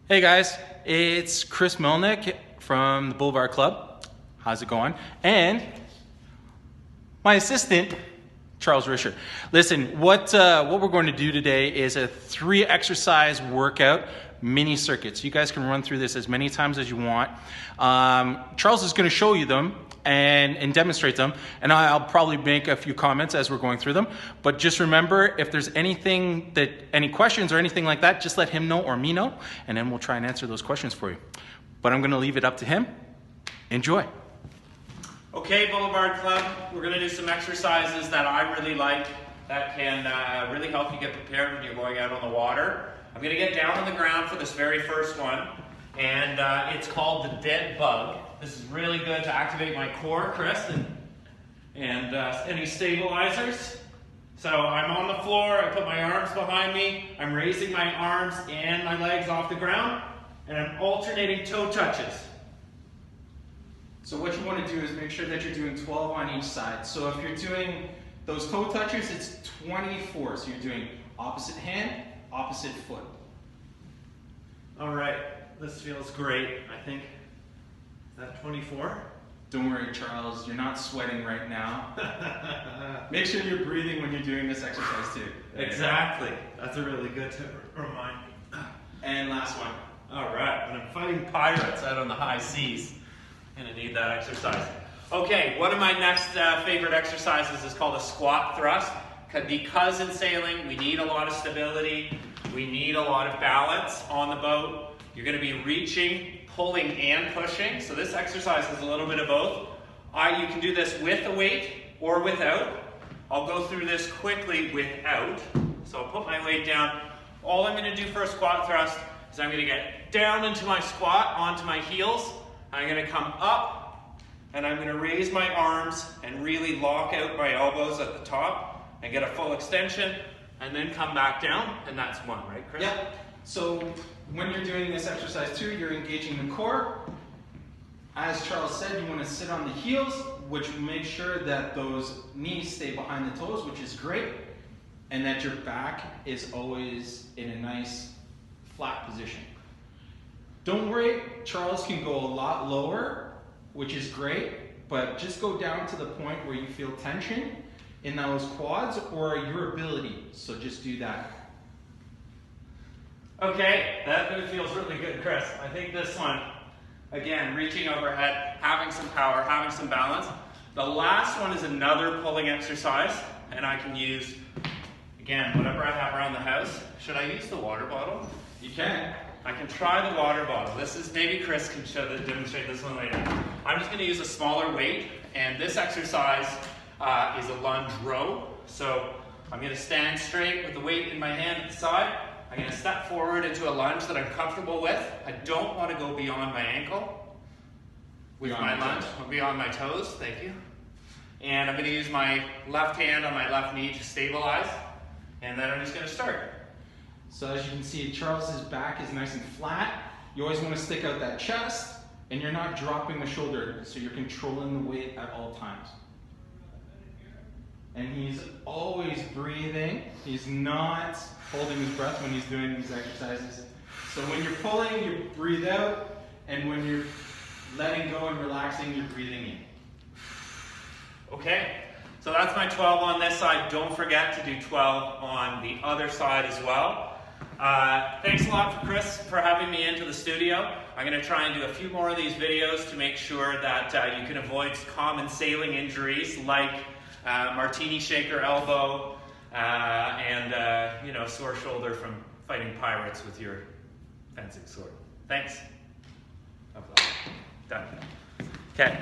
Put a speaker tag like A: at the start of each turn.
A: Hey guys, it's Chris Melynk from the Boulevard Club. How's it going? And my assistant, Charles Rishor. Listen, what we're going to do today is a 3 exercise workout mini circuits. You guys can run through this as many times as you want. Charles is going to show you them and demonstrate them, and I'll probably make a few comments as we're going through them. But just remember, if there's any questions or anything like that, just let him know or me know, and then we'll try and answer those questions for you. But I'm going to leave it up to him. Enjoy.
B: Okay, Boulevard Club, we're going to do some exercises that I really like that can really help you get prepared when you're going out on the water. I'm going to get down on the ground for this very first one, and it's called the dead bug. This is really good to activate my core, Chris, and any stabilizers. So I'm on the floor, I put my arms behind me, I'm raising my arms and my legs off the ground, and I'm alternating toe touches.
A: So what you want to do is make sure that you're doing 12 on each side. So if you're doing those toe touches, it's 24. So you're doing opposite hand, opposite foot.
B: All right, this feels great, I think. Is that 24?
A: Don't worry, Charles, you're not sweating right now. Make sure you're breathing when you're doing this exercise too.
B: Exactly. That's a really good tip to remind me.
A: And last one.
B: All right, when I'm fighting pirates out on the high seas, I'm gonna need that exercise. Okay, one of my next favorite exercises is called a squat thrust. Because in sailing, we need a lot of stability, we need a lot of balance on the boat. You're gonna be reaching, pulling, and pushing. So this exercise is a little bit of both. You can do this with a weight or without. I'll go through this quickly without. So I'll put my weight down. All I'm gonna do for a squat thrust is I'm gonna get down into my squat, onto my heels. I'm gonna come up, and I'm gonna raise my arms and really lock out my elbows at the top and get a full extension, and then come back down, and that's one, right, Chris?
A: Yeah. So when you're doing this exercise too, you're engaging the core. As Charles said, you want to sit on the heels, which makes sure that those knees stay behind the toes, which is great, and that your back is always in a nice flat position. Don't worry, Charles can go a lot lower, which is great, but just go down to the point where you feel tension in those quads or your ability. So just do that.
B: Okay, that feels really good, Chris. I think this one, again, reaching overhead, having some power, having some balance. The last one is another pulling exercise, and I can use, again, whatever I have around the house. Should I use the water bottle?
A: You can.
B: I can try the water bottle. This is, maybe Chris can demonstrate this one later. I'm just going to use a smaller weight, and this exercise is a lunge row. So I'm going to stand straight with the weight in my hand at the side. I'm going to step forward into a lunge that I'm comfortable with. I don't want to go beyond my ankle with my lunge, beyond my toes, thank you. And I'm going to use my left hand on my left knee to stabilize, and then I'm just going to start.
A: So as you can see, Charles's back is nice and flat. You always want to stick out that chest, and you're not dropping the shoulder, so you're controlling the weight at all times. And he's always breathing. He's not holding his breath when he's doing these exercises. So when you're pulling, you breathe out, and when you're letting go and relaxing, you're breathing in.
B: Okay, so that's my 12 on this side. Don't forget to do 12 on the other side as well. Thanks a lot, Chris, for having me into the studio. I'm going to try and do a few more of these videos to make sure that you can avoid common sailing injuries like martini shaker elbow and sore shoulder from fighting pirates with your fencing sword. Thanks. Done. Okay.